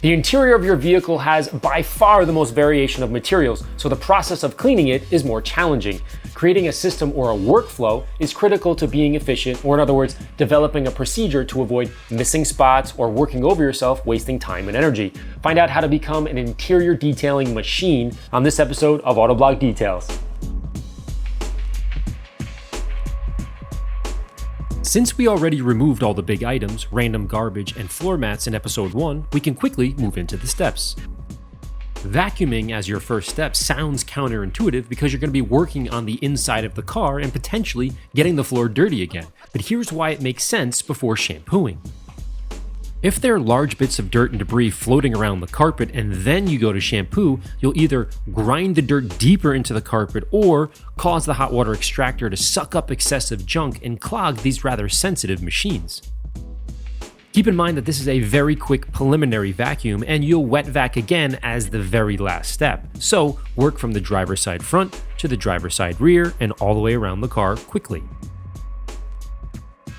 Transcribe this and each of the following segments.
The interior of your vehicle has by far the most variation of materials, so the process of cleaning it is more challenging. Creating a system or a workflow is critical to being efficient, or in other words, developing a procedure to avoid missing spots or working over yourself, wasting time and energy. Find out how to become an interior detailing machine on this episode of Autoblog Details. Since we already removed all the big items, random garbage, and floor mats in episode 1, we can quickly move into the steps. Vacuuming as your first step sounds counterintuitive because you're going to be working on the inside of the car and potentially getting the floor dirty again, but here's why it makes sense before shampooing. If there are large bits of dirt and debris floating around the carpet and then you go to shampoo, you'll either grind the dirt deeper into the carpet or cause the hot water extractor to suck up excessive junk and clog these rather sensitive machines. Keep in mind that this is a very quick preliminary vacuum and you'll wet vac again as the very last step. So work from the driver's side front to the driver's side rear and all the way around the car quickly.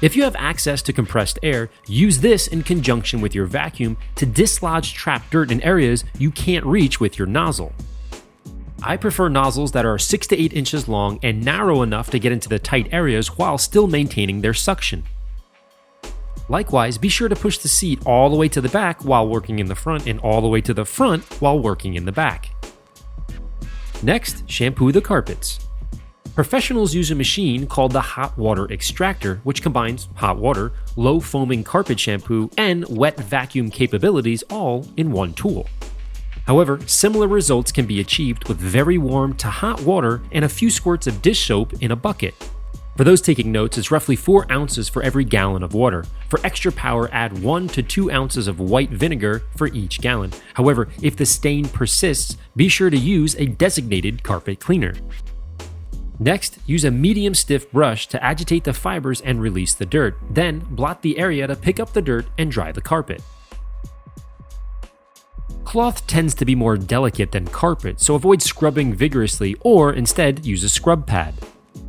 If you have access to compressed air, use this in conjunction with your vacuum to dislodge trapped dirt in areas you can't reach with your nozzle. I prefer nozzles that are 6 to 8 inches long and narrow enough to get into the tight areas while still maintaining their suction. Likewise, be sure to push the seat all the way to the back while working in the front and all the way to the front while working in the back. Next, shampoo the carpets. Professionals use a machine called the hot water extractor, which combines hot water, low foaming carpet shampoo, and wet vacuum capabilities all in one tool. However, similar results can be achieved with very warm to hot water and a few squirts of dish soap in a bucket. For those taking notes, it's roughly 4 ounces for every gallon of water. For extra power, add 1 to 2 ounces of white vinegar for each gallon. However, if the stain persists, be sure to use a designated carpet cleaner. Next, use a medium stiff brush to agitate the fibers and release the dirt. Then, blot the area to pick up the dirt and dry the carpet. Cloth tends to be more delicate than carpet, so avoid scrubbing vigorously or instead use a scrub pad.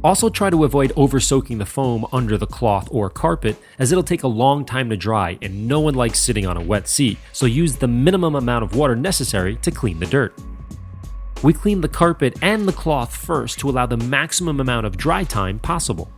Also try to avoid over-soaking the foam under the cloth or carpet as it'll take a long time to dry and no one likes sitting on a wet seat, so use the minimum amount of water necessary to clean the dirt. We clean the carpet and the cloth first to allow the maximum amount of dry time possible.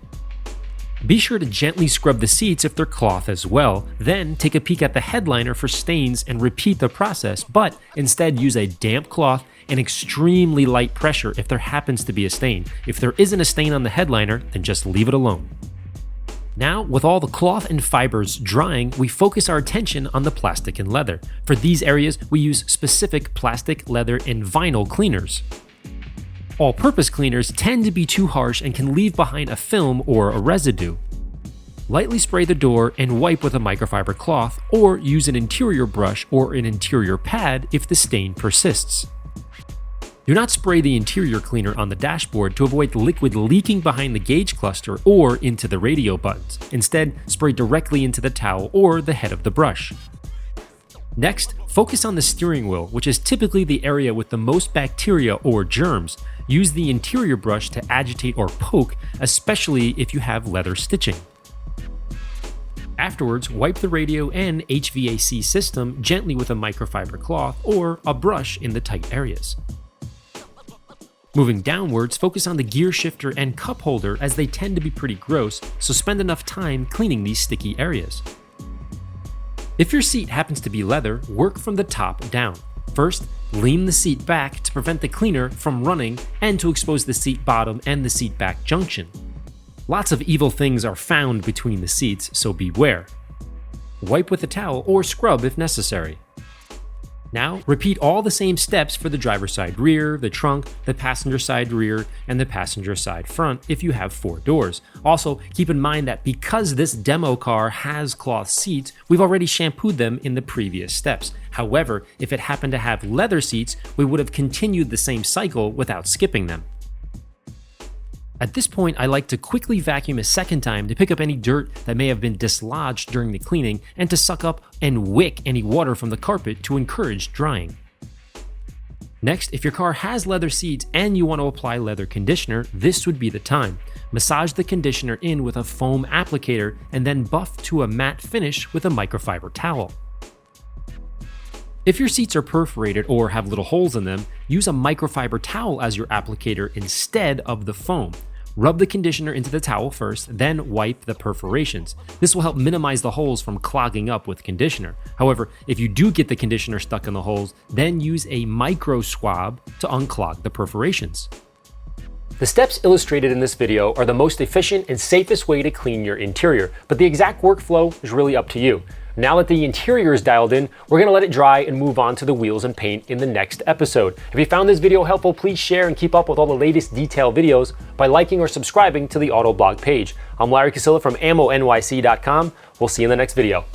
Be sure to gently scrub the seats if they're cloth as well, then take a peek at the headliner for stains and repeat the process, but instead use a damp cloth and extremely light pressure if there happens to be a stain. If there isn't a stain on the headliner, then just leave it alone. Now, with all the cloth and fibers drying, we focus our attention on the plastic and leather. For these areas, we use specific plastic, leather, and vinyl cleaners. All-purpose cleaners tend to be too harsh and can leave behind a film or a residue. Lightly spray the door and wipe with a microfiber cloth, or use an interior brush or an interior pad if the stain persists. Do not spray the interior cleaner on the dashboard to avoid liquid leaking behind the gauge cluster or into the radio buttons. Instead, spray directly into the towel or the head of the brush. Next, focus on the steering wheel, which is typically the area with the most bacteria or germs. Use the interior brush to agitate or poke, especially if you have leather stitching. Afterwards, wipe the radio and HVAC system gently with a microfiber cloth or a brush in the tight areas. Moving downwards, focus on the gear shifter and cup holder as they tend to be pretty gross, so spend enough time cleaning these sticky areas. If your seat happens to be leather, work from the top down. First, lean the seat back to prevent the cleaner from running and to expose the seat bottom and the seat back junction. Lots of evil things are found between the seats, so beware. Wipe with a towel or scrub if necessary. Now, repeat all the same steps for the driver's side rear, the trunk, the passenger side rear, and the passenger side front if you have 4 doors. Also, keep in mind that because this demo car has cloth seats, we've already shampooed them in the previous steps. However, if it happened to have leather seats, we would have continued the same cycle without skipping them. At this point, I like to quickly vacuum a second time to pick up any dirt that may have been dislodged during the cleaning and to suck up and wick any water from the carpet to encourage drying. Next, if your car has leather seats and you want to apply leather conditioner, this would be the time. Massage the conditioner in with a foam applicator and then buff to a matte finish with a microfiber towel. If your seats are perforated or have little holes in them, use a microfiber towel as your applicator instead of the foam. Rub the conditioner into the towel first, then wipe the perforations. This will help minimize the holes from clogging up with conditioner. However, if you do get the conditioner stuck in the holes, then use a micro swab to unclog the perforations. The steps illustrated in this video are the most efficient and safest way to clean your interior, but the exact workflow is really up to you. Now that the interior is dialed in, we're going to let it dry and move on to the wheels and paint in the next episode. If you found this video helpful, please share and keep up with all the latest detailed videos by liking or subscribing to the Autoblog page. I'm Larry Casilla from AmmoNYC.com. We'll see you in the next video.